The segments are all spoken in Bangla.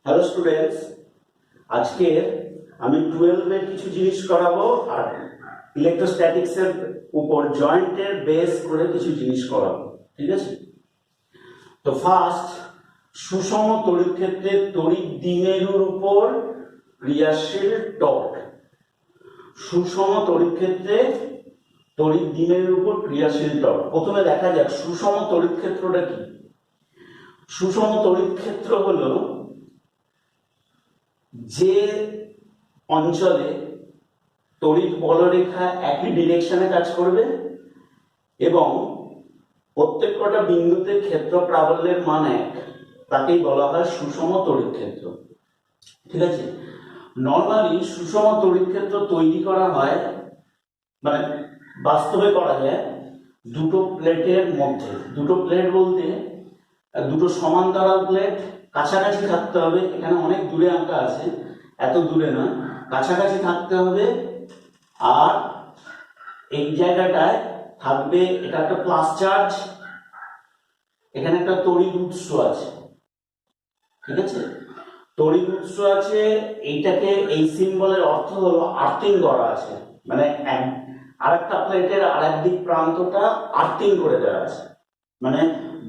হ্যালো স্টুডেন্টস, আজকে আমি 12 এর কিছু জিনিস করাবো আর ইলেকট্রোস্ট্যাটিক্স এর উপর জয়েন্টের বেস করে কিছু জিনিস করাবো। ঠিক আছে? তো ফার্স্ট, সুষম তড়িৎ ক্ষেত্রে তড়িৎ দ্বিমেরুর উপর ক্রিয়াশীল টর্ক। সুষম তড়িৎ ক্ষেত্রে তড়িৎ দ্বিমেরুর উপর ক্রিয়াশীল টর্ক। প্রথমে দেখা যাক সুষম তড়িৎ ক্ষেত্রটা কি। সুষম তড়িৎ ক্ষেত্র হলো যে অঞ্চলে তড়িৎ বলরেখা একই ডিরেকশনে কাজ করবে এবং প্রত্যেক কটা বিন্দুতে ক্ষেত্র প্রাবল্যের মান এক, তাকেই বলা হয় সুষম তড়িৎ ক্ষেত্র। ঠিক আছে? নর্মালি সুষম তড়িৎ ক্ষেত্র তৈরি করা হয়, মানে বাস্তবে করা যায় দুটো প্লেটের মধ্যে। দুটো প্লেট বলতে দুটো সমান্তরাল প্লেট কাছাকাছি থাকতে হবে। এখানে অনেক দূরে আঁকা আছে, এত দূরে নয়, কাছাকাছি থাকতে হবে। আর এই জায়গাটায় থাকবে, এটা একটা প্লাস চার্জ, এখানে একটা তড়িৎ উৎস আছে। ঠিক আছে? তড়িৎ উৎস আছে, এইটাকে এই সিম্বলের অর্থ হলো আর্থিং করা আছে, মানে আরেকটা প্লেটের আরেক দিক প্রান্তটা আর্থিং করে দেওয়া আছে, মানে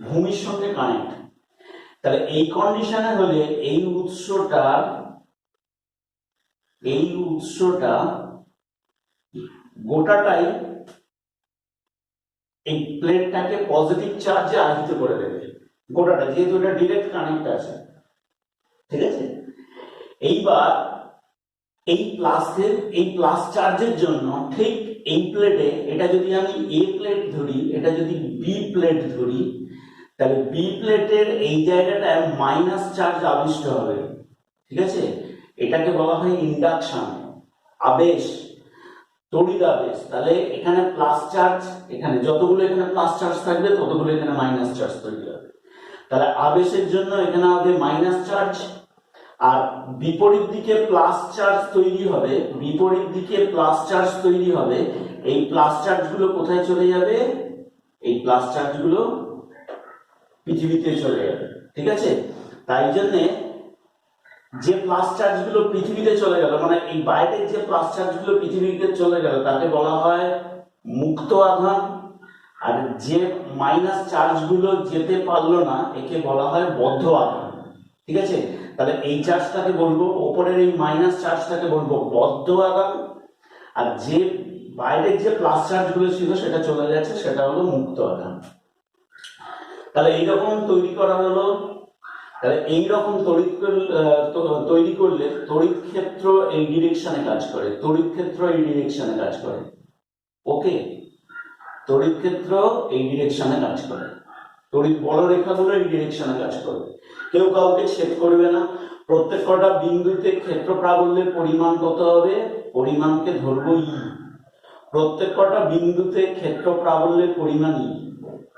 ভূমির সঙ্গে কানেক্ট। তাহলে এই কন্ডিশনে হলে এই উৎসটা গোটাটাই এই প্লেটটাকে পজিটিভ চার্জে আহিত করে দেবে, গোটাটা, যেহেতু এটা ডিরেক্ট কানেক্ট আছে। ঠিক আছে? এইবার এই প্লাস চার্জের জন্য ঠিক এই প্লেটে, এটা যদি আমি এ প্লেট ধরি, এটা যদি বি প্লেট ধরি, তাহলে বি প্লেটের এই জায়গাটায় মাইনাস চার্জ আবিষ্ট হবে। ঠিক আছে? এটাকে বলা হয় ইন্ডাকশন, আবেশ, তড়িৎ আবেশ। তাহলে এখানে প্লাস চার্জ, এখানে যতগুলো এখানে প্লাস চার্জ থাকবে ততগুলো এখানে মাইনাস চার্জ তৈরি হবে। তাহলে আবেশের জন্য এখানে হবে মাইনাস চার্জ, আর বিপরীত দিকে প্লাস চার্জ তৈরি হবে, বিপরীত দিকে প্লাস চার্জ তৈরি হবে। এই প্লাস চার্জগুলো কোথায় চলে যাবে? এই প্লাস চার্জগুলো পৃথিবীতে চলে যাবে। ঠিক আছে? তাই জন্যে যে প্লাস চার্জগুলো পৃথিবীতে চলে গেল, মানে এই বাইরের যে প্লাস চার্জগুলো পৃথিবীতে চলে গেল, তাকে বলা হয় মুক্ত আধান। আর যে মাইনাস চার্জগুলো যেতে পারলো না, একে বলা হয় বদ্ধ আধান। ঠিক আছে? তাহলে এই চার্জটাকে বলবো, ওপরের এই মাইনাস চার্জটাকে বলবো বদ্ধ আধান, আর যে বাইরের যে প্লাস চার্জগুলো ছিল সেটা চলে গেছে, সেটা হলো মুক্ত আধান। তাহলে এইরকম তৈরি করা হলো। তাহলে এইরকম তৈরি করলে তড়িৎ ক্ষেত্র এই ডিরেকশনে কাজ করে, তড়িৎ ক্ষেত্র এই ডিরেকশনে কাজ করে। ওকে, তড়িৎ ক্ষেত্র এই ডিরেকশনে কাজ করে, তড়িৎ বলরেখাগুলো এই ডিরেকশনে কাজ করবে, কেউ কাউকে ছেদ করবে না। প্রত্যেক কটা বিন্দুতে ক্ষেত্র প্রাবল্যের পরিমাণ কত হবে? পরিমাণকে ধরবো ই। প্রত্যেক কটা বিন্দুতে ক্ষেত্র প্রাবল্যের পরিমাণ ই।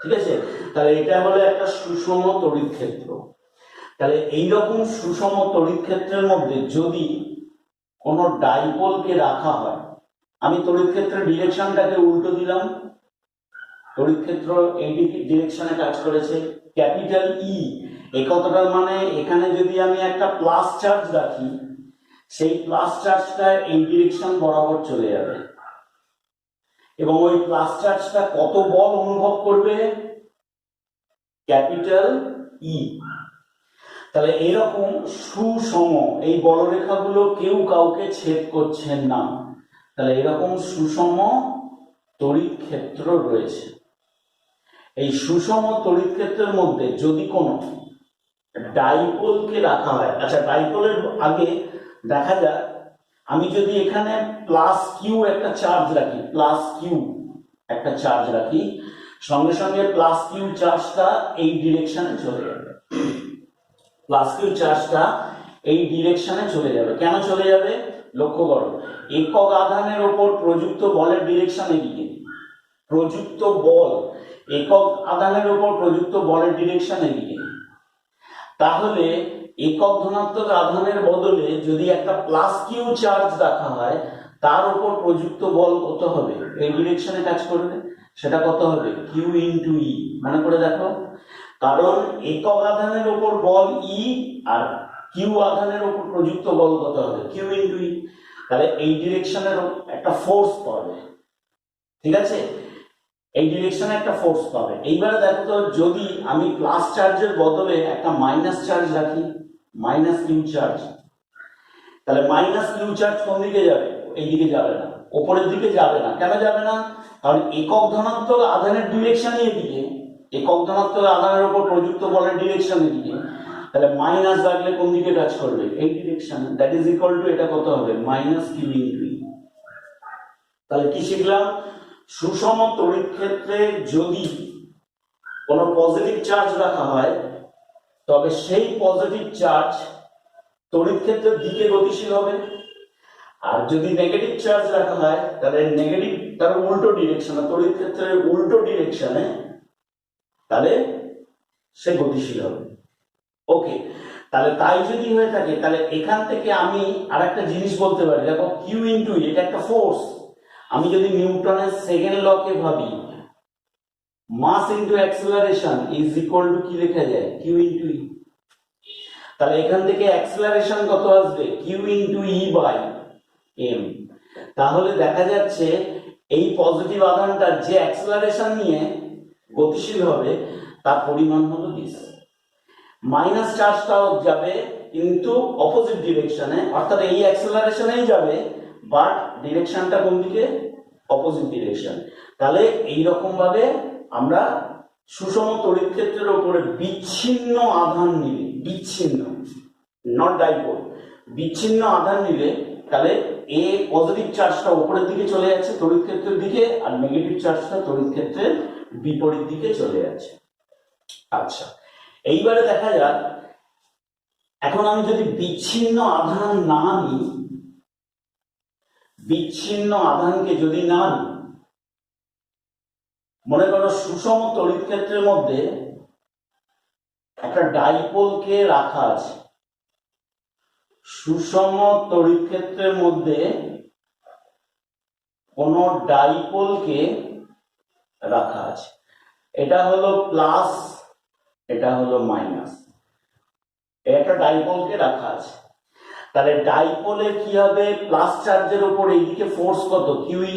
ঠিক আছে? তাহলে এটা হলো একটা সুষম তড়িৎ ক্ষেত্র। তাহলে এইরকম সুষম তড়িৎ ক্ষেত্রের মধ্যে যদি কোনো ডাইপোলকে রাখা হয়, আমি তড়িৎ ক্ষেত্রের ডিরেকশনটাকে উল্টো দিলাম, তড়িৎ ক্ষেত্র এই ডিরেকশনে কাজ করেছে, ক্যাপিটাল ই। এই কথাটার মানে এখানে যদি আমি একটা প্লাস চার্জ রাখি, সেই প্লাস চার্জটা এই ডিরেকশন বরাবর চলে যাবে এবং ওই প্লাস চার্জটা কত বল অনুভব করবে? ক্যাপিটাল ই। তাহলে এরকম সুষম এই বলরেখাগুলো কেউ কাউকে ছেদ করছেন না। তাহলে এরকম সুষম তড়িৎ ক্ষেত্র রয়েছে। এই সুষম তড়িৎ ক্ষেত্রের মধ্যে যদি কোনো ডাইপোলকে রাখা হয়, আচ্ছা ডাইপোলের আগে দেখা যাক, আমি যদি এখানে প্লাস কিউ একটা চার্জ রাখি, প্লাস কিউ একটা চার্জ রাখি, সঙ্গে সঙ্গে প্লাস কিউ চার্জটা এই ডিরেকশনে চলে যাবে, প্লাস কিউ চার্জটা এই ডিরেকশনে চলে যাবে। কেন চলে যাবে? লক্ষ্য করো, একক আধানের ওপর প্রযুক্ত বলের ডিরেকশন এদিকে, প্রযুক্ত বল, একক আধানের ওপর প্রযুক্ত বলের ডিরেকশন এদিকে। তাহলে একক ধনাত্মক আধানের বদলে যদি একটা প্লাস কিউ চার্জ রাখা হয়, তার উপর প্রযুক্ত বল কত হবে? এই ডিরেকশনে কাজ করবে, সেটা কত হবে? কিউ ইন্টু ই। মনে করে দেখো, কারণ একক আধানের উপর বল ই আর কিউ আধানের উপর প্রযুক্ত বল কত হবে, কিউ ইন্টু ই। তাহলে এই ডিরেকশনের একটা ফোর্স পাবে, ঠিক আছে, এই ডিরেকশনে একটা ফোর্স পাবে। এইবারে দেখো তো, যদি আমি প্লাস চার্জের বদলে একটা মাইনাস চার্জ রাখি, মাইনাস কিউ চার্জ, তাহলে মাইনাস কিউ চার্জ কোন দিকে যাবে, এই দিকে যাবে না, উপরের দিকে যাবে না। কেন যাবে না, কারণ একক ধনাত্মক আধানের ডিরেকশনই এদিকে, একক ধনাত্মক আধানের উপর প্রযুক্ত বলের ডিরেকশন এদিকে। তাহলে মাইনাস লাগলে কোন দিকে কাজ করবে, এই direction. That is equal two, এটা কত হবে, মাইনাস কিউ ইন্টু ই। তাহলে কি শিখলাম, সুষম তড়িৎ ক্ষেত্রে যদি কোনো পজিটিভ চার্জ রাখা হয়, তবে সেই পজিটিভ চার্জ তড়িৎ ক্ষেত্রের দিকে গতিশীল হবে। আর যদি নেগেটিভ চার্জ রাখা হয়, তাহলে নেগেটিভ তার উল্টো ডিরেকশনে, তড়িৎ ক্ষেত্রের উল্টো ডিরেকশনে, তাহলে সে গতিশীল হবে। ওকে, তাহলে তাই যদি হয়ে থাকে, তাহলে এখান থেকে আমি আরেকটা জিনিস বলতে পারি, দেখো কিউ ইন্টু ই, এটা একটা ফোর্স। আমি যদি নিউটনের সেকেন্ড লকে ভাবি, mass into acceleration is equal to কি লেখা যায়, কিউ ইন্টু ই। তাহলে এখান থেকে অ্যাক্সেলারেশন কত আসবে, Q into E by M. তাহলে দেখা যাচ্ছে এই পজিটিভ আধানটার যে অ্যাক্সেলারেশন নিয়ে গতিশীল হবে, তার পরিমাণ হলো দিস। মাইনাস চার্জটাও যাবে কিন্তু অপোজিট ডিরেকশনে, অর্থাৎ এই অ্যাক্সেলারেশনেই যাবে, বাট ডিরেকশনটা কোন দিকে, অপোজিট ডিরেকশন। তাহলে এই রকম ভাবে আমরা সুষম তড়িৎ ক্ষেত্রের উপরে বিচ্ছিন্ন আধান নিলে, বিচ্ছিন্ন, নট ডাইপোল, বিচ্ছিন্ন আধান নিলে, তাহলে এ পজিটিভ চার্জটা উপরের দিকে চলে যাচ্ছে তড়িৎ ক্ষেত্রের দিকে, আর নেগেটিভ চার্জটা তড়িৎ ক্ষেত্রের বিপরীত দিকে চলে যাচ্ছে। আচ্ছা, এইবারে দেখা যাক, এখন আমি যদি বিচ্ছিন্ন আধান না নিই, বিচ্ছিন্ন আধানকে যদি না নিই, মনে করো সুষম তড়িৎ ক্ষেত্রের মধ্যে একটা ডাইপোলকে রাখা আছে, সুষম তড়িৎ ক্ষেত্রের মধ্যে কোন ডাইপোলকে রাখা আছে, এটা হলো প্লাস, এটা হলো মাইনাস, একটা ডাইপোলকে রাখা আছে। তাহলে ডাইপোলের কি হবে, প্লাস চার্জের উপর এইদিকে ফোর্স কত, কিউই,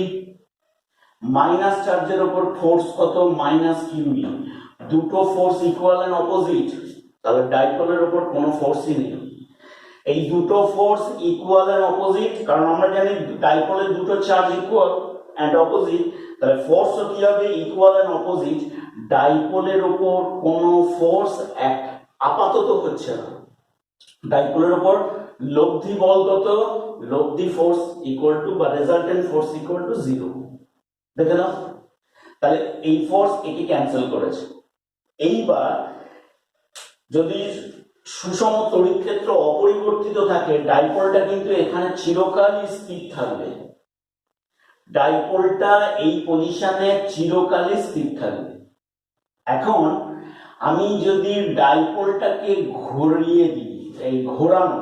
মাইনাস চার্জের উপর ফোর্স কত, মাইনাস কিউই। দুটো ফোর্স ইকুয়াল এন্ড অপোজিট, তাহলে ডাইপোলের উপর কোনো ফোর্সই নেই। এই দুটো ফোর্স ইকুয়াল এন্ড অপোজিট, কারণ আমরা জানি ডাইপোলের দুটো চার্জ ইকুয়াল এন্ড অপোজিট, তাহলে ফোর্সও কি হবে, ইকুয়াল এন্ড অপোজিট। ডাইপোলের উপর কোনো ফোর্স আপাতত হচ্ছে না, ডাইপোলের উপর লব্ধি বল কত, লব্ধি ফোর্স ইকুয়াল টু বা রেজাল্টেন্ট ফোর্স ইকুয়াল টু 0। দেখে নাও, তাহলে এই ফোর্স একে ক্যান্সেল করেছে। এইবার যদি সুষম তড়িৎ ক্ষেত্র অপরিবর্তিত থাকে, ডাইপোলটা কিন্তু এখানে চিরকালই স্থির থাকবে, ডাইপোলটা এই পজিশনে চিরকালই স্থির থাকবে। এখন আমি যদি ডাইপোলটাকে ঘুরিয়ে দিই, এই ঘোরানো,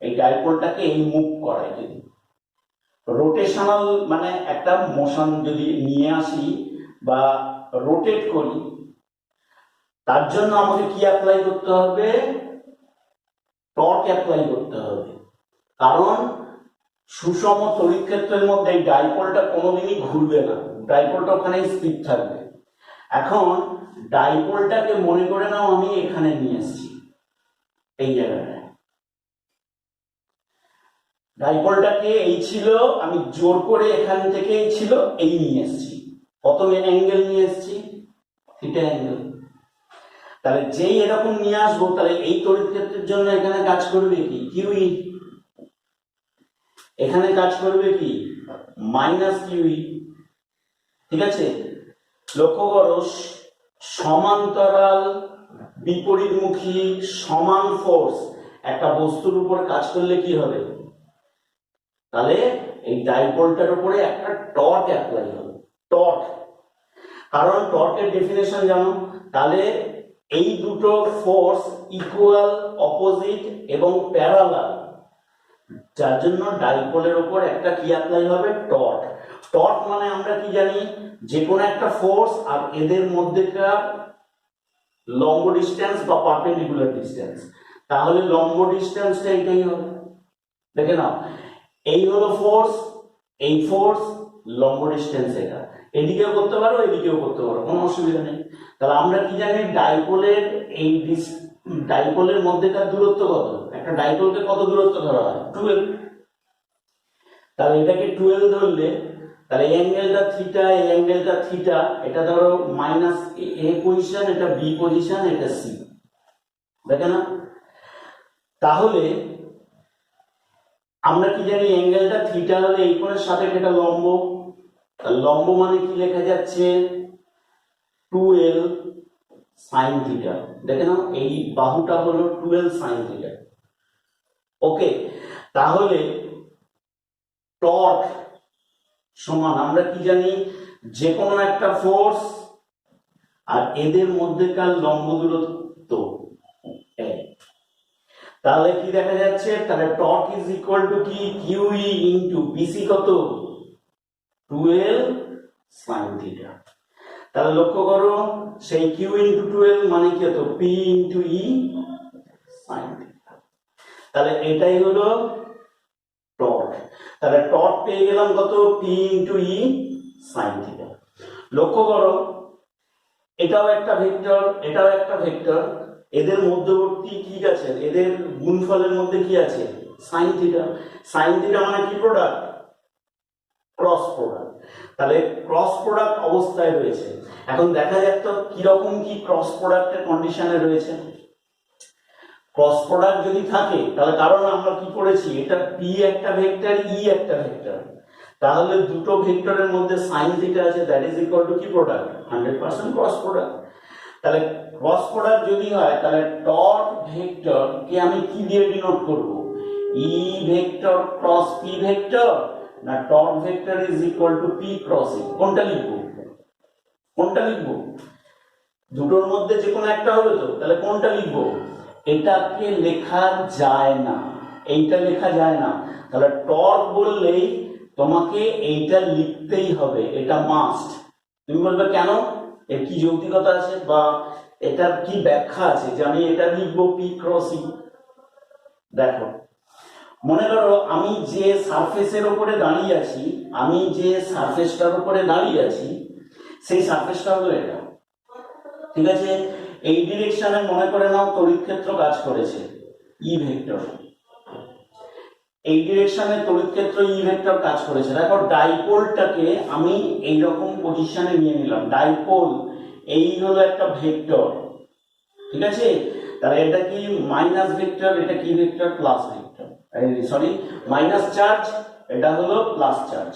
এই ডাইপোলটাকে এই মুভ করাই, যদি রোটেশনাল মানে একটা মোশন যদি নিয়ে আসি বা রোটেট করি, তার জন্য আমাকে কি অ্যাপ্লাই করতে হবে, টর্ক অ্যাপ্লাই করতে হবে। কারণ সুষম তড়িৎ ক্ষেত্রের মধ্যে এই ডাইপোলটা কোনোদিনই ঘুরবে না, ডাইপোলটা ওখানেই স্থির থাকবে। এখন ডাইপোলটাকে মনে করে নাও আমি এখানে নিয়ে এসেছি, এই জায়গাটায় ডাইপোলটাকে এই ছিল, আমি জোর করে এখান থেকে ছিল এই নিয়ে এসেছি, কত অ্যাঙ্গেল নিয়ে এসেছি, থিটা অ্যাঙ্গেল। তাহলে যেই এরকম নিয়ে আসবো, তাহলে এই তড়িৎ ক্ষেত্রের জন্য এখানে কাজ করবে কি, কিউই, এখানে কাজ করবে কি, মাইনাস কিউই। ঠিক আছে, লক্ষ্য করো, সমান্তরাল বিপরীতমুখী সমান ফোর্স একটা বস্তুর উপর কাজ করলে কি হবে, তাহলে এই ডাইপোলটার উপরে একটা টর্ক অ্যাপ্লাই হবে, টর্ক। কারণ টর্কের ডেফিনেশন জানো, তাহলে এই দুটো ফোর্স ইকুয়াল, অপোজিট এবং প্যারালাল, যার জন্য ডাইপোলের উপর একটা কি অ্যাপ্লাই হবে, টর্ক। টর্ক মানে আমরা কি জানি, যে কোনো একটা ফোর্স আর এদের মধ্যেকার লম্ব ডিস্টেন্স বা পারপেন্ডিকুলার ডিস্টেন্স। তাহলে লম্ব ডিস্টেন্সটা এটাই হবে। দেখে নাও, এই হলো ফোর্স, এই ফোর্স, লম্ব ডিস্টেন্স এটা, এদিকেও করতে পারো এদিকেও করতে পারো, কোনো অসুবিধা নেই। তাহলে আমরা কি জানি, ডাইপোলের এই ডাইপোলের মধ্যেকার দূরত্ব কত? একটা ডাইপোলকে কত দূরত্ব ধরা হয়? 12। তাহলে এটাকে 12 ধরলে, তাহলে এই অ্যাঙ্গেলটা থিটা, এই অ্যাঙ্গেলটা থিটা, এটা ধরো মাইনাস এ পজিশন, এটা বি পজিশন, এটা সি, দেখে না? তাহলে আমরা কি জানি, অ্যাঙ্গেলটা থিটা হলে এই কোণের সাপেক্ষে এটা লম্ব, লম্ব মানে কি লেখা যাচ্ছে, 12 সাইন থিটা। দেখে নাও, এই বাহুটা হলো 12 সাইন থিটা। ওকে, তাহলে টর্ক সমান আমরা কি জানি, যে কোনো একটা ফোর্স আর এদের মধ্যেকার লম্ব দূরত্ব এক। তাহলে কি দেখা যাচ্ছে, তাহলে টর্ক ইজ ইকুয়াল টু কি, কিউই ইনটু বিসি কত, 12 সাইন থিটা। তাহলে লক্ষ্য করো, সেই কিউ ইনটু 12 মানে কি হতো, পি ইনটু ই সাইন থিটা। তাহলে এটাই হলো টর্ক। তাহলে টর্ক পেয়ে গেলাম কত, পি ইনটু ই সাইন থিটা। লক্ষ্য করো, এটাও একটা ভেক্টর, এটাও একটা ভেক্টর, এদের মধ্যবর্তী কি আছে, এদের গুণফলের মধ্যে কি আছে, সাইন থিটা। সাইন থিটা মানে কি, প্রোডাক্ট, ক্রস প্রোডাক্ট। তাহলে ক্রস প্রোডাক্ট অবস্থায় রয়েছে। এখন দেখা যাক তো কিরকম কি ক্রস প্রোডাক্টের কন্ডিশনে রয়েছে। ক্রস প্রোডাক্ট যদি থাকে, তাহলে কারণ আমরা কি করেছি, এটা পি একটা ভেক্টর, ই একটা ভেক্টর, তাহলে দুটো ভেক্টরের মধ্যে সাইন থিটা আছে, দ্যাট ইজ ইকুয়াল টু কি, প্রোডাক্ট, 100% ক্রস প্রোডাক্ট। তাহলে ক্রস প্রোডাক্ট যদি হয়, তাহলে টর্ক ভেক্টর কে আমি কি দিয়ে ডিনোট করব, E vector cross P vector, না torque vector is equal to P cross E? কোনটা লিখবো, কোনটা লিখবো? দুটোর মধ্যে যে কোনো একটা হবে তো, তাহলে কোনটা লিখবো? এটাকে লেখা যায় না, এইটা লেখা যায় না। তাহলে টর্ক বললেই তোমাকে এইটা লিখতেই হবে, এটা মাস্ট। তুমি বলবে কেন, এর কি যৌক্তিকতা আছে বা এটার কি ব্যাখ্যা আছে যে আমি এটা লিখবো পি ক্রস ই? দেখো, মনে করো আমি যে সারফেসের উপরে দাঁড়িয়ে আছি, আমি যে সারফেসটার উপরে দাঁড়িয়ে আছি, সেই সারফেসটা হলো এটা, ঠিক আছে? এই ডিরেকশনে মনে করে নাও তড়িৎ ক্ষেত্র কাজ করেছে, ই ভেক্টর। এই ডিরেকশনে তড়িৎ ক্ষেত্র ই ভেক্টর কাজ করেছে। দেখো, ডাইপোলটাকে আমি এই রকম পজিশনে নিয়ে নিলাম, ডাইপোল এই হলো একটা ভেক্টর, ঠিক আছে? তাহলে এটা কি মাইনাস ভেক্টর, এটা কি vector, plus vector, sorry minus charge, এটা হলো প্লাস চার্জ।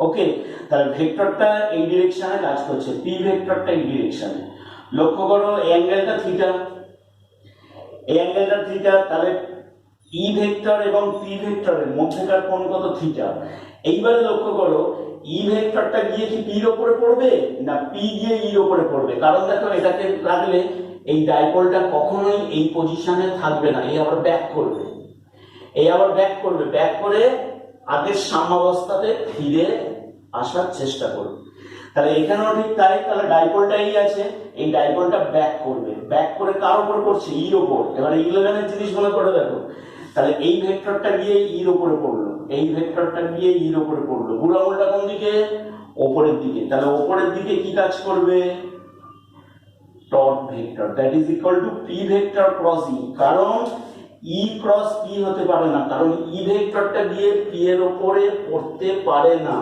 ওকে, তাহলে ভেক্টরটা এই ডিরেকশনে কাজ করছে, পি ভেক্টরটা এই ডিরেকশনে। লক্ষ্য করো, এই অ্যাঙ্গেলটা থিটা, এই অ্যাঙ্গেলটা থিটা, তাহলে ই ভেক্টর এবং পি ভেক্টরের মধ্যেকার কোণ কত, থিটা। এইবারে লক্ষ্য করো, ই ভেক্টরটা গিয়ে কি পির উপরে পড়বে, না পি গিয়ে ইর উপরে পড়বে? কারণ দেখো, এটাকে রাখলে এই ডাইপোলটা কখনোই এই পজিশনে থাকবে না, এই আবার ব্যাক করবে, এই আবার ব্যাক করবে, ব্যাক করে আগের সাম্যাবস্থাতে ফিরে আসার চেষ্টা করবে। তাহলে এখানেও ঠিক তাই, তাহলে ডাইপোলটা এই আছে, এই ডাইপোলটা ব্যাক করবে, ব্যাক করে কার উপর করছে, ইর উপর। এবারে 11 এর জিনিস মনে করে দেখো, তাহলে এই ভেক্টরটা গিয়ে ইর উপরে পড়লো, এই ভেক্টরটা গিয়ে ইর উপরে পড়লো, বুড়ো আঙুলটা কোন দিকে, ওপরের দিকে। তাহলে ওপরের দিকে কি কাজ করবে, torque vector, that is equal to P vector cross E. কারণ ই ক্রস পি হতে পারে না, কারণ ই ভেক্টরটা গিয়ে পি এর উপরে পড়তে পারে না।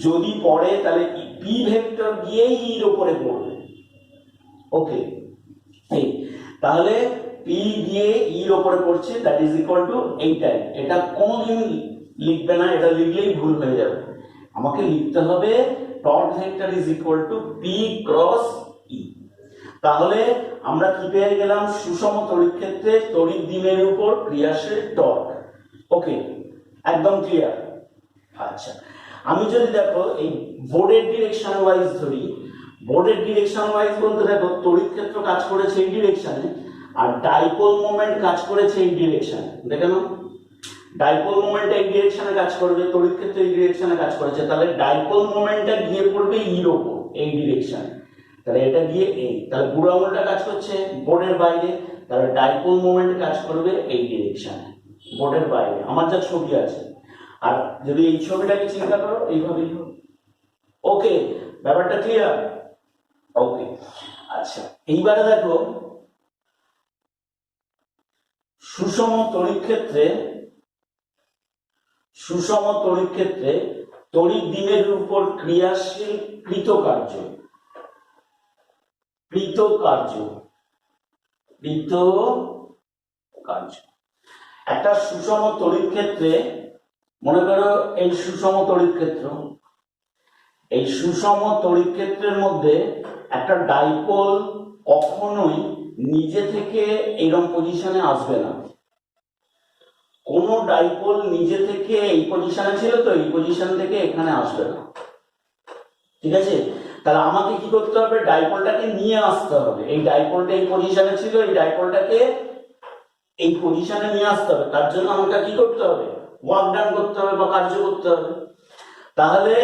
যদি পড়ে তাহলে পি ভেক্টর গিয়ে ইর উপরে পড়বে। ওকে, এই তাহলে পি গিয়ে ইর উপরে পড়ছে, দ্যাট ইজ ইকুয়াল টু এইটাই। এটা কোনদিন লিখবে না, এটা লিখলেই ভুল হয়ে যাবে। আমাকে লিখতে হবে torque vector is equal to P cross E. তাহলে আমরা কি পেয়ে গেলাম, সুষম তড়িৎ ক্ষেত্রে তড়িৎ দ্বিমের উপর ক্রিয়াশীল টর্ক। ওকে, একদম ক্লিয়ার। আচ্ছা, আমি যদি দেখো এই বোর্ডের ডিরেকশন ওয়াইজ ধরি, বোর্ডের ডিরেকশন ওয়াইজ বলতে দেখো, তড়িৎ ক্ষেত্র কাজ করেছে এই ডিরেকশনে, আর ডাইপোল মোমেন্ট কাজ করেছে এই ডিরেকশনে। দেখে নাও, ডাইপোল মোমেন্ট এই ডিরেকশনে কাজ করবে, তড়িৎ ক্ষেত্র এই ডিরেকশনে কাজ করেছে, তাহলে ডাইপোল মোমেন্টটা গিয়ে পড়বে ইর উপর এই ডিরেকশনে। তাহলে এটা গিয়ে এই, তাহলে বুড়ো আঙুলটা কাজ করছে বোর্ডের বাইরে, তাহলে ডাইপোল মোমেন্ট কাজ করবে এই ডিরেকশনে, বোর্ডের বাইরে আমার যা ছবি আছে। আর যদি এই ছবিটাকে চিন্তা করো এইভাবেই হবে। ওকে, ব্যাপারটা ক্লিয়ার? ওকে, আচ্ছা এইবারে দেখো সুষম তড়িৎ ক্ষেত্রে তড়িৎ দ্বিমেরুর উপর ক্রিয়াশীল কৃতকার্য একটা সুষম তড়িৎ ক্ষেত্রে, মনে করো এই সুষম তড়িৎ ক্ষেত্রের মধ্যে একটা ডাইপোল কখনোই নিজে থেকে এরকম পজিশনে আসবে না। কোন ডাইপোল নিজে থেকে এই পজিশনে ছিল তো এই পজিশন থেকে এখানে আসবে না, ঠিক আছে? তাহলে আমাকে কি করতে হবে, ডাইপোলটাকে নিয়ে আসতে হবে। এই ডাইপোলটা এই পজিশনে ছিল, এই ডাইপোলটাকে এই পজিশনে নিয়ে আসতে হবে। তার জন্য আমাকে কি করতে হবে, ওয়ার্ক ডান করতে হবে বা কার্য করতে হবে। তাহলে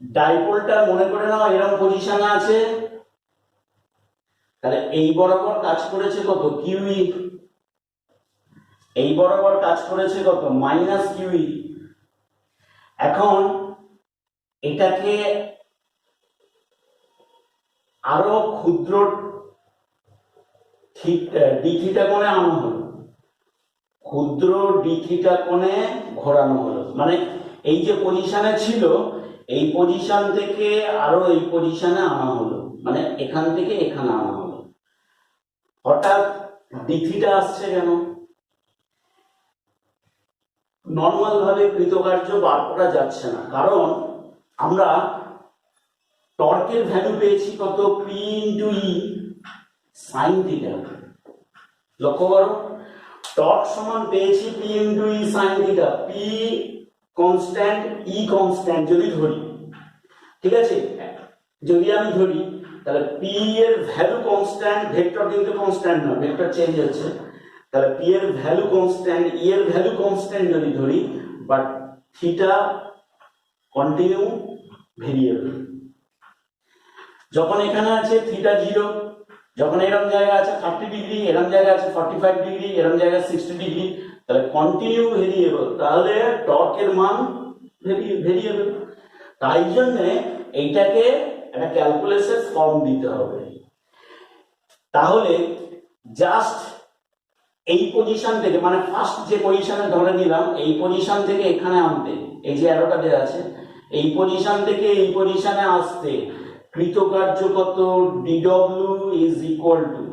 ডাইপোলটা মনে করে নাও এরকম পজিশনে আছে, তাহলে এই বরাবর কাজ করেছে কত, কিউই। এই বরাবর কাজ করেছে কত, মাইনাস কিউই। এখন এটাকে আরো ক্ষুদ্র ডি থিটা কোণে আনা হলো, ক্ষুদ্র ডি থিটা কোণে ঘোরানো হলো। মানে এই যে পজিশনে ছিল এই পজিশন থেকে আরো এই পজিশনে আনা হলো, মানে এখান থেকে এখানে আনা হলো। হঠাৎ ডি থিটা আসছে কেন? নর্মাল ভাবে কৃতকার্য বার করা যাচ্ছে না, কারণ আমরা টর্কের ভ্যালু পেয়েছি কত, পি ইন্টু ই সাইন থিটা। লক্ষ্য করো, টর্ক সমান পেয়েছি পি ইন্টু ই সাইন থিটা। পি কনস্ট্যান্ট, ই কনস্ট্যান্ট যদি ধরি, ঠিক আছে? যদি আমি ধরি তাহলে পি এর ভ্যালু কনস্ট্যান্ট, ভেক্টর কিন্তু কনস্ট্যান্ট না, ভেক্টর চেঞ্জ হচ্ছে। তাহলে পি এর ভ্যালু কনস্ট্যান্ট, ই এর ভ্যালু কনস্ট্যান্ট যদি ধরি, বাট থিটা কন্টিনিউ ভেরিয়েবল। যখন এখানে আছে থিটা 0, যখন এরকম জায়গা আছে 30 ডিগ্রি, এরকম জায়গা আছে 45 ডিগ্রি, এরকম জায়গা 60 ডিগ্রি, তাহলে কন্টিনিউ ভেরিয়েবল, তাহলে টর্কের মান ভেরিয়েবল। তাই জন্য এইটাকে একটা ক্যালকুলেশন ফর্ম দিতে হবে। তাহলে জাস্ট এই পজিশন থেকে, মানে ফার্স্ট যে পজিশনে ধরে নিলাম এই পজিশন থেকে এখানে আনতে, এই যে অ্যারোটা দেওয়া আছে, এই পজিশন থেকে এই পজিশনে আসতে কৃতকার্য কত, DW is equal two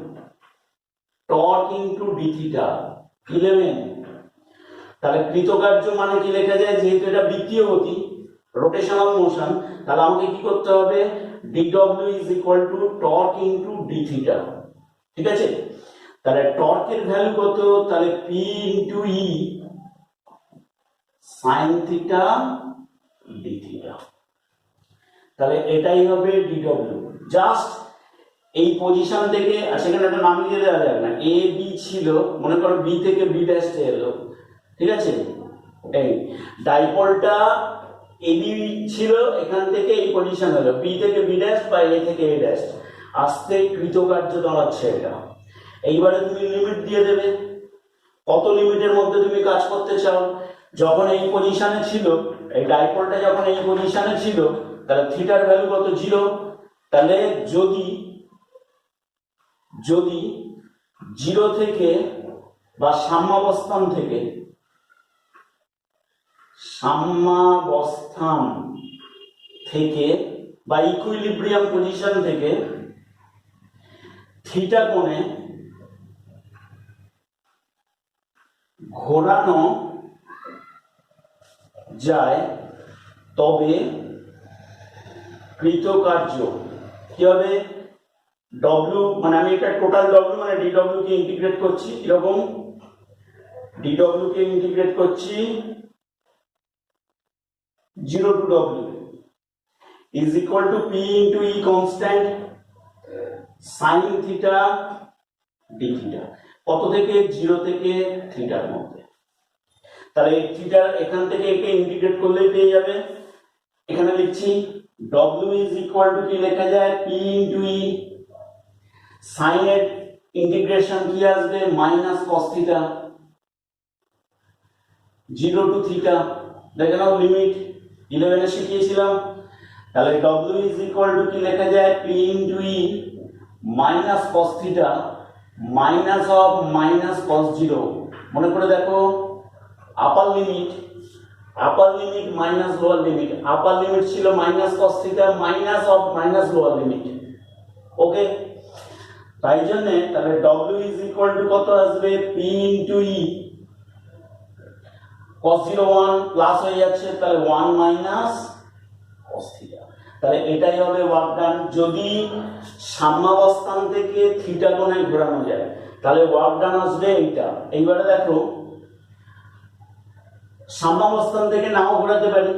torque into D theta 11। তাহলে কৃতকার্য মানে কি লেখা যায়, যেহেতু এটা বৃত্তীয় গতি, রোটেশনাল মোশন, তাহলে আমাকে কি করতে হবে, DW is equal two torque into D theta, ঠিক আছে? তাহলে টর্কের ভ্যালু কত, তাহলে পি ইন্টু ই সাইন থিটা ডি থিটা। তাহলে এটাই হবে ডিডব্লিউ। জাস্ট এই পজিশন থেকে, সেখানে একটা নাম দিয়ে দেওয়া যাবে না, এ বি ছিল, মনে করো বি থেকে বি ড্যাশে এলো, ঠিক আছে? এই ডাইপোলটা এ বি ছিল, এখান থেকে এই পজিশন হলো, বি থেকে বি ড্যাশ বা এ থেকে এ ড্যাশ আসতে কৃতকার্য দাঁড়াচ্ছে এটা। এইবারে তুমি লিমিট দিয়ে দেবে, কত লিমিটের মধ্যে তুমি কাজ করতে চাও। যখন এই পজিশনে ছিল, এই ডাইপোলটা যখন এই পজিশনে ছিল, তাহলে থিটার ভ্যালু কত, 0। তাহলে যদি 0 থেকে বা সাম্যাবস্থান থেকে বা ইকুইলিব্রিয়াম পজিশন থেকে থিটা কোণে ঘোরানো যায়, তবে কৃতকার্য কি হবে, ডব্লিউ, মানে আমি এটা টোটাল ডব্লিউ মানে ডিডব্লিউ কে ইন্টিগ্রেট করছি, এরকম ডিডব্লিউ কে ইন্টিগ্রেট করছি 0 to w is equal to p into e constant sin theta d theta, কত থেকে, 0 থেকে থিটার মধ্যে। তাহলে এই থিটা এখান থেকে একে ইন্টিগ্রেট করলে পেয়ে যাবে, এখানে লিখছি w is equal to কি লেখা যায়, p into e, sin এর ইন্টিগ্রেশন কি আসবে minus cos theta 0 to theta, দেখে নাও লিমিট 11 এ শিখিয়েছিলাম। তাহলে w ইজ ইকুয়াল টু কি লেখা যায় p into e minus cos theta minus of minus cos 0। মনে করে দেখো upper limit minus lower limit, upper limit ছিল minus cos theta minus of minus lower limit. Okay, তাই জন্য তাহলে w ইজ ইকুয়াল টু কত আসবে p into e cos 0 1 plus হয়ে যাচ্ছে, তাহলে 1 মাইনাস cos থিটা। তাহলে এটাই হবে ওয়ার্ক ডান। যদি সাম্যাবস্থান থেকে থিটা কোণে ঘোরানো যায় তাহলে ওয়ার্ক ডান আসবে এইটা। এইবারে দেখো সাম্যাবস্থান থেকে নাও ঘোরাতে পারি,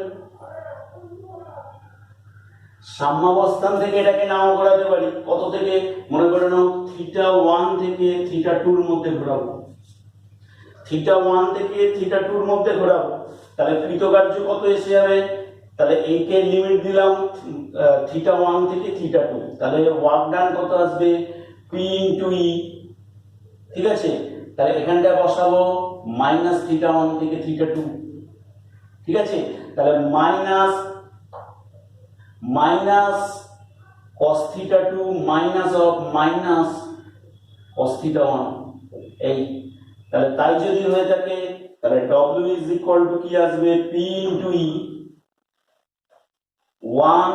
সাম্যাবস্থান থেকে এটাকে নাও ঘোরাতে পারি। কত থেকে? মনে করে নাও থিটা 1 থেকে থিটা 2 এর মধ্যে ঘোরাবো, থিটা 1 থেকে থিটা 2 এর মধ্যে ঘোরাবো। তাহলে কৃতকার্য কত এসে যাবে? তাহলে এই কে লিমিট দিলাম থিটা 1 থেকে থিটা 2, তাহলে ওয়ার্ক ডান কত আসবে p ইনটু e। ঠিক আছে, তাহলে এখানটা বসাবো মাইনাস থিটা 1 থেকে থিটা 2। ঠিক আছে, তাহলে minus cos theta 2 minus of minus cos theta 1। এই তাহলে তাই যদি হয়ে থাকে তাহলে w ইজ ইকুয়াল টু কি আসবে p ইনটু e 1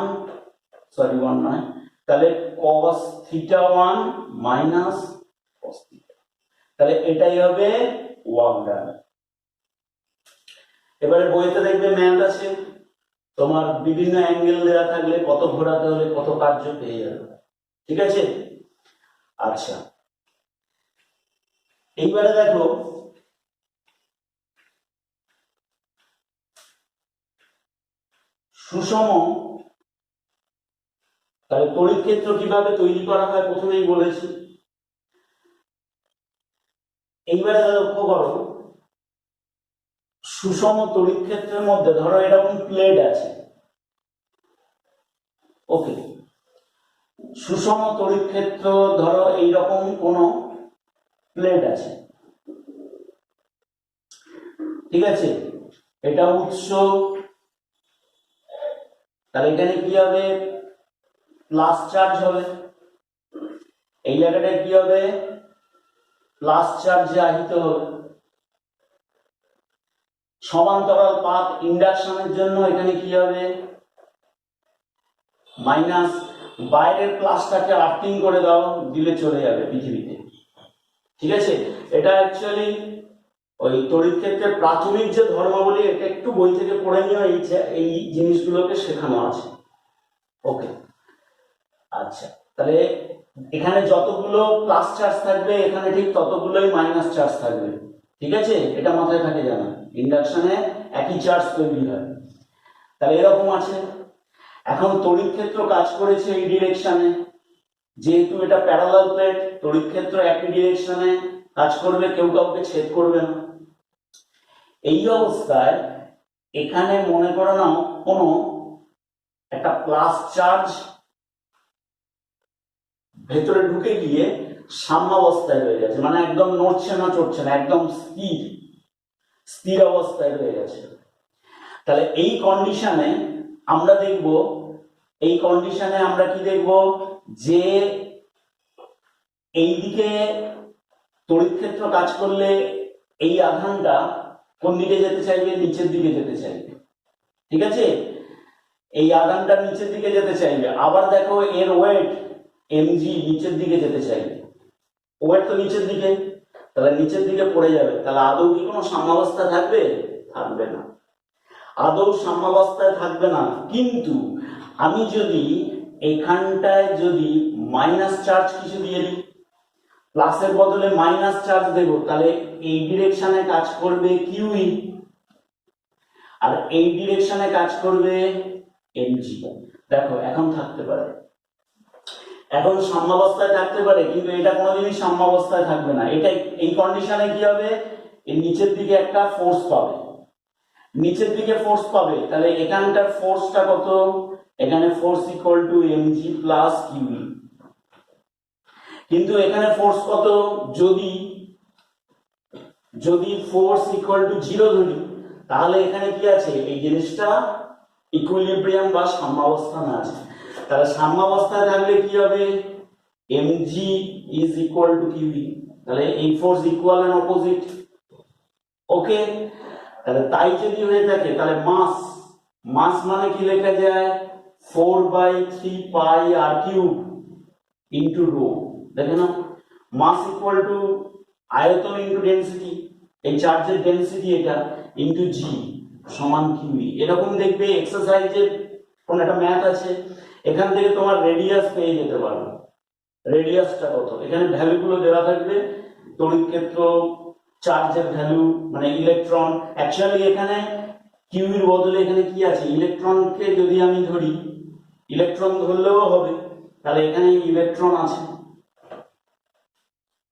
নয়, তাহলে cos theta 1 minus cos theta. তাহলে এটাই হবে ওয়ার্ক ডান। এবারে বইতে দেখবে ম্যাথ আছে, তোমার বিভিন্ন অ্যাঙ্গেল দেওয়া থাকলে কত ঘোরাতে হলে কত কার্য পেয়ে যাবে। ঠিক আছে, আচ্ছা এইবারে দেখো সুষম, তাহলে তড়িৎ ক্ষেত্র কিভাবে তৈরি করা হয় প্রথমেই বলেছি। এইবারে লক্ষ্য করো সুষম তড়িৎ ক্ষেত্রের মধ্যে ধরো এরকম প্লেট আছে। ওকে, সুষম তড়িৎ ক্ষেত্র ধরো এইরকম কোন প্লেট আছে। ঠিক আছে, এটা উৎস, তাহলে এখানে কি হবে প্লাস চার্জ হবে, এই জায়গাটায় কি হবে প্লাস চার্জে আহিত হবে। সমান্তরাল পাথ ইন্ডাকশনের জন্য এখানে কি হবে মাইনাস, বাইরের প্লাসটাকে আর্থিং করে দাও, দিলে চলে যাবে পৃথিবীতে। ঠিক আছে, এটা অ্যাকচুয়ালি ওই তড়িৎ ক্ষেত্রের প্রাথমিক যে ধর্মাবলী, এটা একটু বই থেকে পড়ে নিও, এই জিনিসগুলোকে শেখানো আছে। ওকে, আচ্ছা তাহলে এখানে যতগুলো প্লাস চার্জ থাকবে এখানে ঠিক ততগুলোই মাইনাস চার্জ থাকবে। ঠিক আছে, এটা মাথায় থাকে জানা, ইন্ডাকশনে একই চার্জ তৈরি হয়। তাহলে এরকম আছে। এখন তড়িৎ ক্ষেত্র কাজ করেছে এই ডিরেকশনে, যেহেতু এটা প্যারালাল প্লেট, তড়িৎ ক্ষেত্র একই ডিরেকশনে কাজ করবে, কেউ কাউকে ছেদ করবে না। এই অবস্থায় এখানে মনে করো নাও কোনো একটা প্লাস চার্জ ভেতরে ঢুকে গিয়ে সাম্যাবস্থায় রয়ে গেছে, মানে একদম নড়ছে না চড়ছে না, একদম স্থির অবস্থায় রয়ে গেছে। তাহলে এই কন্ডিশনে আমরা দেখব, এই কন্ডিশনে আমরা কি দেখব যে এইদিকে তড়িৎ ক্ষেত্র কাজ করলে এই আধানটা কোন দিকে যেতে চাইবে, নিচের দিকে যেতে চাইবে। ঠিক আছে, এই আধানটা নিচের দিকে যেতে চাইবে। আবার দেখো এর ওয়েট mg নিচের দিকে যেতে চাইবে, ওয়েট তো নিচের দিকে, তাহলে নিচের দিকে পড়ে যাবে। তাহলে আদৌ কি কোনো সাম্যাবস্থা থাকবে? থাকবে না, আদৌ সাম্যাবস্থায় থাকবে না। কিন্তু আমি যদি এখানটায় যদি মাইনাস চার্জ কিছু দিয়ে দিই, প্লাসের বদলে মাইনাস চার্জ দেব, তাহলে এই ডিরেকশনে কাজ করবে কিউই, আর এই ডিরেকশনে কাজ করবে এমজি। দেখো এখন থাকতে পারে, এখন সাম্যাবস্থায় থাকতে পারে, কিন্তু এটা কোনোদিনই সাম্যাবস্থায় থাকবে না। এটা এই কন্ডিশনে কি হবে, এর নিচের দিকে একটা ফোর্স পাবে, নিচের দিকে ফোর্স পাবে। তাহলে এখানটার ফোর্সটা কত, এখানে force equal to mg plus kiwi. কিন্তু এখানে ফোর্স কত, যদি যদি ফোর্স ইকুয়াল টু 0 ধরি, তাহলে এখানে কি আছে, এই জিনিসটা ইকুইলিব্রিয়াম বা সাম্যাবস্থানে আছে। তাহলে সাম্যাবস্থায় থাকলে কি হবে, mg is equal to kiwi, তাহলে এই ফোর্স ইকুয়াল এন্ড অপোজিট। ওকে, তাহলে তাই যদি হয়ে থাকে তাহলে মাস, মাস মানে কি লেখা যায়, 4/3 পাই আর কিউব ইন্টু রো। দেখে না, মাস ইকুয়াল টু আয়তন ইন্টু ডেন্সিটি, এই চার্জের ডেন্সিটি এটা, ইন্টু জি সমান কিউই। এরকম দেখবে এক্সারসাইজের কোন একটা ম্যাথ আছে, এখান থেকে তোমার রেডিয়াস পেয়ে যেতে পারো, রেডিয়াসটা কত, এখানে ভ্যালুগুলো দেওয়া থাকবে, তড়িৎ ক্ষেত্র, চার্জের ভ্যালু মানে ইলেকট্রন। অ্যাকচুয়ালি এখানে কিউইর বদলে এখানে কি আছে, ইলেকট্রনকে যদি আমি ধরি, ইলেকট্রন ধরলেও হবে, তাহলে এখানে ইলেকট্রন আছে।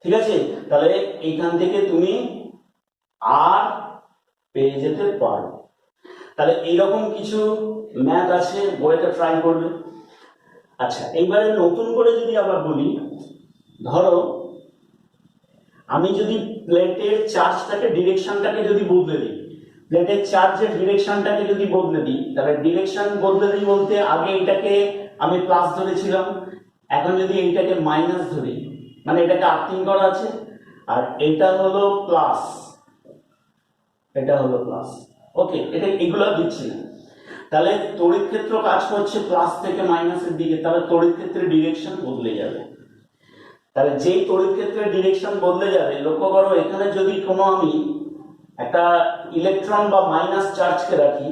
ঠিক আছে, তাহলে এইখান থেকে তুমি আর পেয়ে যেতে পারো। তাহলে এইরকম কিছু ম্যাথ আছে, বইটা ট্রাই করবে। আচ্ছা, এইবারে নতুন করে যদি আবার বলি, ধরো আমি যদি প্লেটের চার্জটাকে, ডিরেকশনটাকে যদি বদলে দিই, প্লেটের চার্জের ডিরেকশনটাকে যদি বদলে দিই, তাহলে ডিরেকশন বদলে দিই বলতে আগে এটাকে আমি প্লাস ধরেছিলাম, এখন যদি এইটাকে মাইনাস ধরি, মানে এটাকে আর্থিং করা আছে, আর এটা হলো প্লাস, এটা হলো প্লাস। ওকে, এটা এগুলো দিচ্ছি না। তাহলে তড়িৎ ক্ষেত্র কাজ করছে প্লাস থেকে মাইনাসের দিকে, তাহলে তড়িৎ ক্ষেত্রের ডিরেকশন বদলে যাবে। তাহলে যেই তড়িৎ ক্ষেত্রের ডিরেকশন বদলে যাবে, লক্ষ্য করো এখানে যদি কোনো আমি একটা ইলেকট্রন বা মাইনাস চার্জকে রাখি,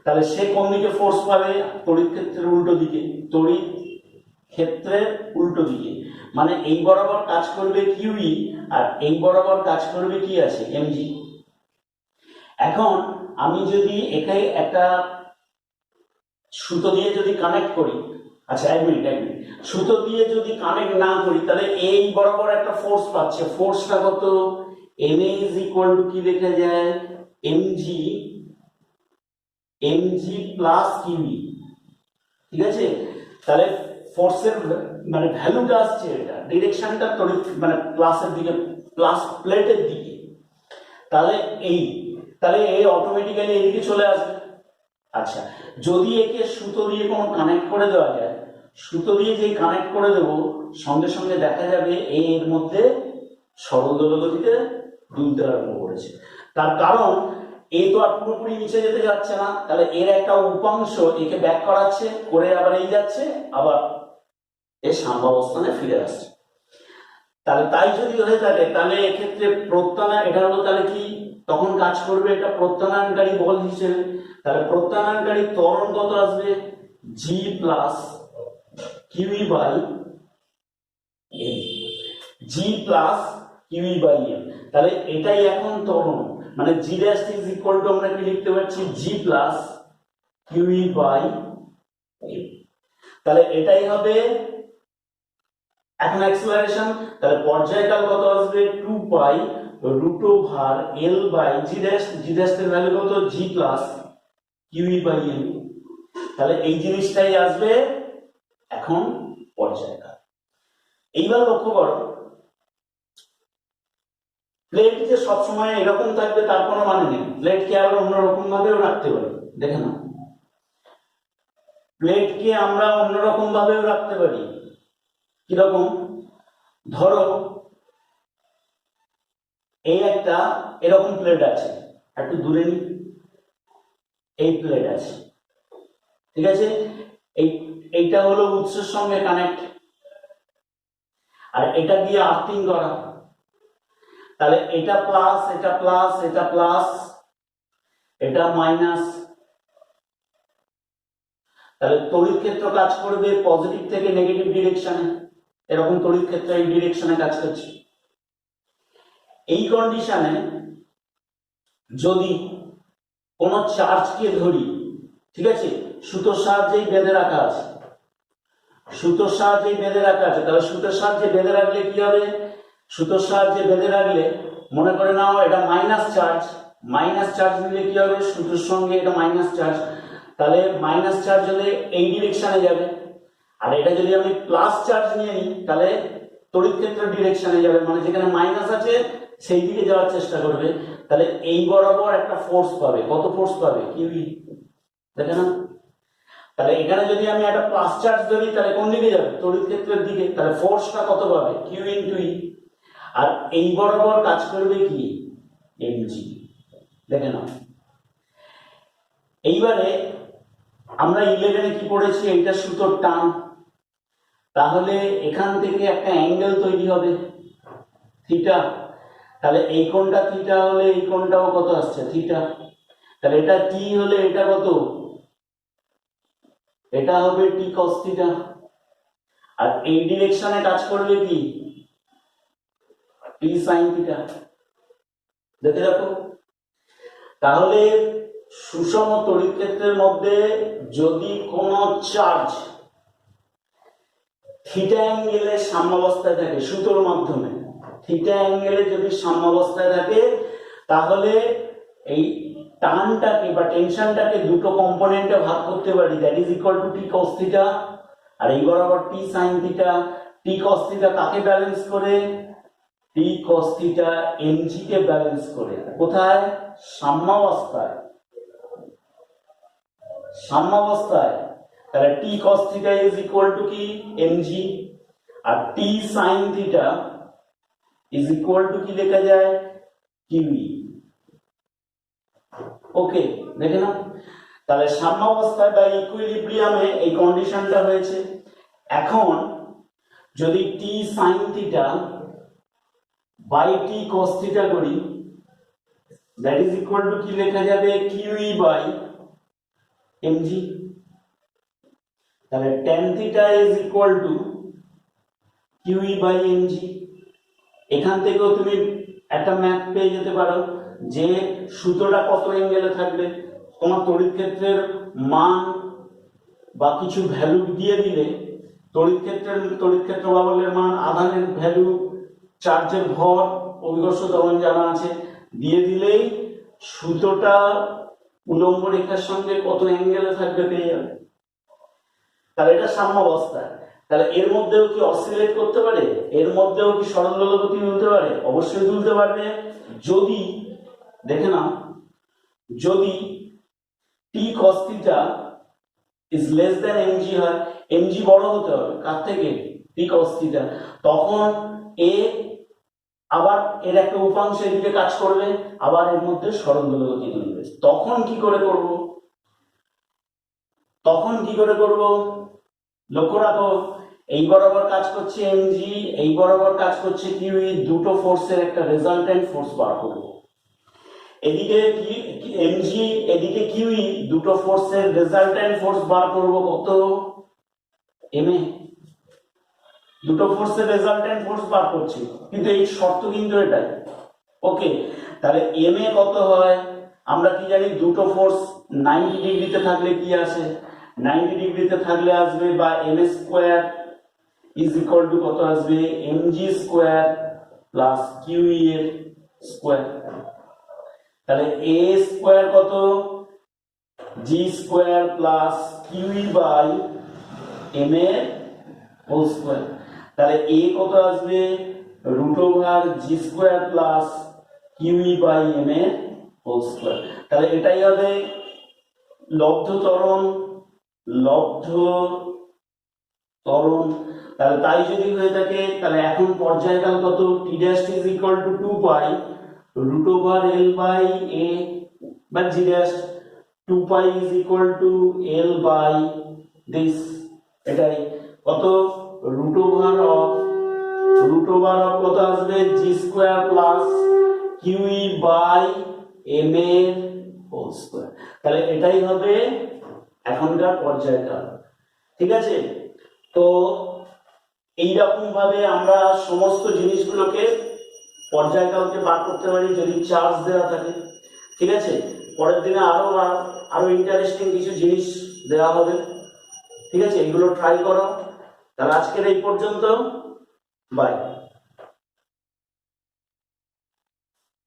তাহলে সে কোন দিকে ফোর্স পাবে, তড়িৎ ক্ষেত্রের উল্টো দিকে, তড়িৎ ক্ষেত্রের উল্টো দিকে, মানে এই বরাবর কাজ করবে কিউই, আর এই বরাবর কাজ করবে কি আছে, এমজি। এখন আমি যদি একে একটা সুতো দিয়ে যদি কানেক্ট করি, আচ্ছা এক মিনিট, সুতো দিয়ে যদি কানেক্ট না করি, তাহলে এই বরাবর একটা ফোর্স পাচ্ছে, ফোর্সটা কত, এম ইজ ইকুয়াল টু কি লেখা যায়, এমজি, এমজি প্লাস কিউই। ঠিক আছে, তাহলে ফোর্সের মানে ভ্যালুটা আসছে, এটা ডিরেকশনটা তড়িৎ মানে প্লাসের দিকে, প্লাস প্লেটের দিকে, তাহলে এই, তাহলে এই অটোমেটিক্যালি এদিকে চলে আসবে। আচ্ছা, যদি একে সুতো দিয়ে কোনো কানেক্ট করে দেওয়া যায়, সুতো দিয়ে যেই কানেক্ট করে দেবো, সঙ্গে সঙ্গে দেখা যাবে এর মধ্যে সরল দোলগতিতে দুলতে আরম্ভ করেছে। তার কারণ এ তো আর পুরোপুরি নিচে যেতে যাচ্ছে না, তাহলে এর একটা উপাংশ একে ব্যাক করাচ্ছে, করে আবার এই যাচ্ছে, আবার এর সাম্যাবস্থানে ফিরে আসছে। তাহলে তাই যদি হয়ে থাকে, তাহলে এক্ষেত্রে প্রত্যানয়ন, এটা হলো তাহলে কি, তখন কাজ করবে এটা প্রত্যানয়নকারী বল হিসেবে। তাহলে প্রত্যানয়নকারী ত্বরণ কত আসবে, G plus Q E by M, G plus Q E by M. তাহলে এটাই এখন ত্বরণ, মানে G dash is equal to আমরা কি লিখতে পারছি, G plus Q E by M. তাহলে এটাই হবে এখন অ্যাক্সিলারেশন। তাহলে পর্যায়কাল কত আসবে, 2 pi root over L by G dash, G dash এর ভ্যালু কত, G plus Q E by M. তাহলে এই জিনিসটাই আসবে এখন পর্যায়কাল। এইবার লক্ষ্য করো, প্লেট যে সবসময় এরকম থাকবে তার কোনো মানে নেই, প্লেটকে আবার অন্যরকম ভাবেও রাখতে পারি। দেখে না, প্লেটকে আমরা অন্যরকম ভাবেও রাখতে পারি। কিরকম, ধরো এই একটা এরকম প্লেট আছে, একটু দূরে নি, এই প্লেট আছে, ঠিক আছে, এইটা হলো উৎসের সঙ্গে কানেক্ট, আর এটা দিয়ে আর্থিং করা। তাহলে এটা প্লাস, এটা প্লাস, এটা প্লাস, এটা মাইনাস। তাহলে তড়িৎ ক্ষেত্র কাজ করবে পজিটিভ থেকে নেগেটিভ ডিরেকশনে, এরকম তড়িৎ ক্ষেত্র এই ডিরেকশনে কাজ করছে। এই কন্ডিশনে যদি কোন চার্জকে ধরি, ঠিক আছে, সুতোর সাহায্যেই বেঁধে রাখা আছে, সুতোর সাহায্যেই বেঁধে রাখা আছে, তাহলে সুতোর সাহায্যে বেঁধে রাখলে কি হবে, সুতোর সাহায্যে বেঁধে রাখলে মনে করে নাও এটা মাইনাস চার্জ, মাইনাস চার্জ নিলে কি হবে, সুতোর সঙ্গে এটা মাইনাস চার্জ, তাহলে মাইনাস চার্জ হলে এই ডিরেকশনে যাবে। আর এটা যদি আমি প্লাস চার্জ নিয়ে নিই, তাহলে তড়িৎ ক্ষেত্র ডিরেকশনে যাবে, মানে যেখানে মাইনাস আছে সেই দিকে যাওয়ার চেষ্টা করবে। তাহলে এই বরাবর একটা ফোর্স পাবে, কত ফোর্স পাবে? কিউই, দেখে না? তাহলে এখানে যদি আমি একটা প্লাস চার্জ ধরি তাহলে কোন দিকে যাবে? তড়িৎ ক্ষেত্রের দিকে। তাহলে ফোর্সটা কত পাবে? কিউ ইনটু ই। আর এই বরাবর কাজ করবে কি? এমজি, দেখে নাও। এইবারে আমরা 11-এ কি পড়েছি? এইটা সুতোর টান। তাহলে এখান থেকে একটা অ্যাঙ্গেল তৈরি হবে থিটা। তাহলে এই কোণটা থিটা হলে এই কোণটাও কত আসছে? থিটা। তাহলে এটা টি হলে এটা কত? এটা হবে টি কস থিটা। আর এই ডিরেকশনে কাজ করবে কি? টি সাইন থিটা। দেখে রাখো। তাহলে সুষম তড়িৎ ক্ষেত্রের মধ্যে যদি কোনো চার্জ থিটা অ্যাঙ্গেলে সাম্যাবস্থায় থাকে সুতোর মাধ্যমে, থিটা অ্যাঙ্গেলে যদি সাম্যাবস্থায় থাকে তাহলে এই টানটাকে বা টেনশনটাকে দুটো কম্পোনেন্টে ভাগ করতে পারি, that is equal to T cos theta. আর এই বরাবর T sine theta. T cos theta কাকে ব্যালেন্স করে? টি কস থিটা এমজি কে ব্যালেন্স করে। কোথায়? সাম্যাবস্থায়। সাম্যাবস্থায়। তাহলে T cos theta is equal to কি? এমজি। আর T sine theta is equal to কি লেখা যায়? কিউই। ওকে, দেখে নাও। তাহলে সাম্যাবস্থায় বা ইকুইলিব্রিয়ামে এই কন্ডিশনটা হয়েছে। এখন যদি T sine theta by T cos theta করি, দ্যাট ইজ ইকুয়াল টু কি লেখা যাবে? Q E by M G. তাহলে tan theta is equal to Q E by M G. এখান থেকেও তুমি একটা ম্যাথ পেয়ে যেতে পারো যে সুতোটা কত অ্যাঙ্গেলে থাকবে। তোমার তড়িৎ ক্ষেত্রের মান বা কিছু ভ্যালু দিয়ে দিলে, তড়িৎ ক্ষেত্র বাবলের মান, আধানের ভ্যালু, চার্জের ভর, অভিকর্ষ ত্বরণ জানা আছে, দিয়ে দিলেই সুতোটা উলম্ব রেখার সঙ্গে কত অ্যাঙ্গেলে থাকবে পেয়ে যাবে। তাহলে এটা সাম্যাবস্থায়। তাহলে এর মধ্যেও কি অসিলেট করতে পারে? এর মধ্যেও কি সরল দোলগতি তুলতে পারে? অবশ্যই তুলতে পারবে। যদি, দেখে নাও, যদি T cos theta is less than M G হয়, এমজি বড় হতে হবে কার থেকে? T cos theta. তখন এ আবার এর একটা উপাংশ এদিকে কাজ করবে, আবার এর মধ্যে সরল দোলগতি তুলবে। তখন কি করে করব? লক্ষ্য রাখো, এই বরাবর কাজ করছে এমজি, এই বরাবর কাজ করছে কিউই, দুটো ফোর্সের একটা রেজাল্টেন্ট ফোর্স বার করব। এদিকে এমজি, এদিকে কিউই, দুটো ফোর্সের রেজাল্টেন্ট ফোর্স বার করব কত? এমএ। দুটো ফোর্সের রেজাল্টেন্ট ফোর্স বার করছি, কিন্তু এই শর্ত কিন্তু এটাই। ওকে, তাহলে এমএ কত হয়? আমরা কি জানি? দুটো ফোর্স 90 ডিগ্রিতে থাকলে কি আসে? 90 ডিগ্রিতে থাকলে আসবে বা M square is equal to কত আসবে? এমজি স্কোয়ার প্লাস কিউই এর স্কোয়ার। তাহলে এ স্কোয়ার কত? G square plus Q E by M এর হোল স্কোয়ার। তাহলে এ কত আসবে? Root over G square plus Q E by M এর হোল স্কোয়ার। তাহলে এটাই হবে লব্ধ ত্বরণ। তাহলে তাই যদি হয়ে থাকে, তাহলে এখন পর্যায়কাল কত? T dash is equal to 2 pi root over L by A বা G dash. 2 pi is equal to L by this. এটাই কত? রুট ওভার অফ কত আসবে? G square plus Q E by M এর হোল স্কোয়ার। তাহলে এটাই হবে এখনকার পর্যায়কাল। ঠিক আছে? তো এইরকম ভাবে আমরা সমস্ত জিনিসগুলোকে, পর্যায়কালকে বার করতে পারি যদি চার্জ দেওয়া থাকে। ঠিক আছে? পরের দিনে আরো ইন্টারেস্টিং কিছু জিনিস দেওয়া হবে। ঠিক আছে? এগুলো ট্রাই করো। তাহলে আজকের এই পর্যন্ত, বাই।